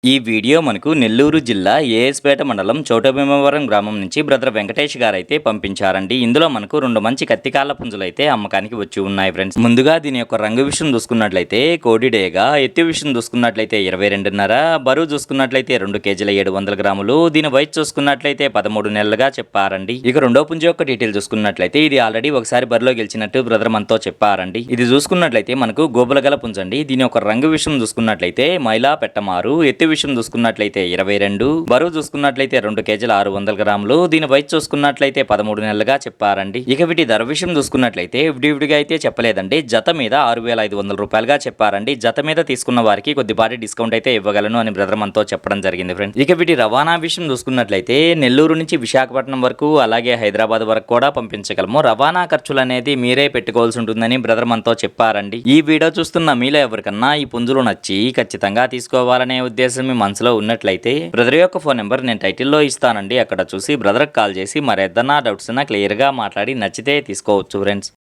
ఈ వీడియో మనకు నెల్లూరు జిల్లా ఏఎస్పేట మండలం చోటభీమవరం గ్రామం నుంచి బ్రదర్ వెంకటేష్ గారు అయితే పంపించారండి. ఇందులో మనకు 2 మంచి కత్తికాళ్ళ పుంజులు అయితే అమ్మకానికి వచ్చి ఉన్నాయి ఫ్రెండ్స్. ముందుగా దీని యొక్క రంగు విషయం చూసుకున్నట్లయితే కోడిడేగా, ఎత్తు విషయం చూసుకున్నట్లయితే 22.5, బరువు చూసుకున్నట్లయితే 2 కేజీల 700 గ్రాములు. దీని వయసు చూసుకున్నట్లయితే 13 నెలలుగా చెప్పారండి. ఇక రెండో పుంజు యొక్క డీటెయిల్ చూసుకున్నట్లయితే ఇది ఆల్రెడీ ఒకసారి బరిలో గెలిచినట్టు బ్రదర్ మనతో చెప్పారండి. ఇది చూసుకున్నట్లయితే మనకు గోబులగల పుంజండి. దీని యొక్క రంగు విషయం చూసుకున్నట్లయితే మైలా పెట్టమారు. ఎత్తు విషయం చూసుకున్నట్లయితే 22, బరువు చూసుకున్నట్లయితే 2 కేజీల 600 గ్రాములు. దీని వయసు చూసుకున్నట్లయితే 13 నెలలుగా చెప్పారండి. ఇక వీటి ధర విషయం చూసుకున్నట్లయితే విడివిడిగా అయితే చెప్పలేదండి. జత మీద 6,500 రూపాయలుగా చెప్పారండి. జత మీద తీసుకున్న వారికి కొద్దిపాటి డిస్కౌంట్ అయితే ఇవ్వగలను అని బ్రదర్ మనతో చెప్పడం జరిగింది ఫ్రెండ్స్. ఇక వీటి రవాణా విషయం చూసుకున్నట్లయితే నెల్లూరు నుంచి విశాఖపట్నం వరకు అలాగే హైదరాబాద్ వరకు కూడా పంపించగలము. రవాణా ఖర్చులు అనేది మీరే పెట్టుకోవాల్సి ఉంటుందని బ్రదర్ మనతో చెప్పారండి. ఈ వీడియో చూస్తున్న మీలో ఎవరికన్నా ఈ పుంజులు నచ్చి ఖచ్చితంగా తీసుకోవాలనే ఉద్దేశం మీ మనసులో ఉన్నట్లయితే బ్రదర్ యొక్క ఫోన్ నెంబర్ నేను టైటిల్లో ఇస్తానండి. అక్కడ చూసి బ్రదర్కి కాల్ చేసి మరేదన్నా డౌట్స్ క్లియర్ గా మాట్లాడి నచ్చితే తీసుకోవచ్చు ఫ్రెండ్స్.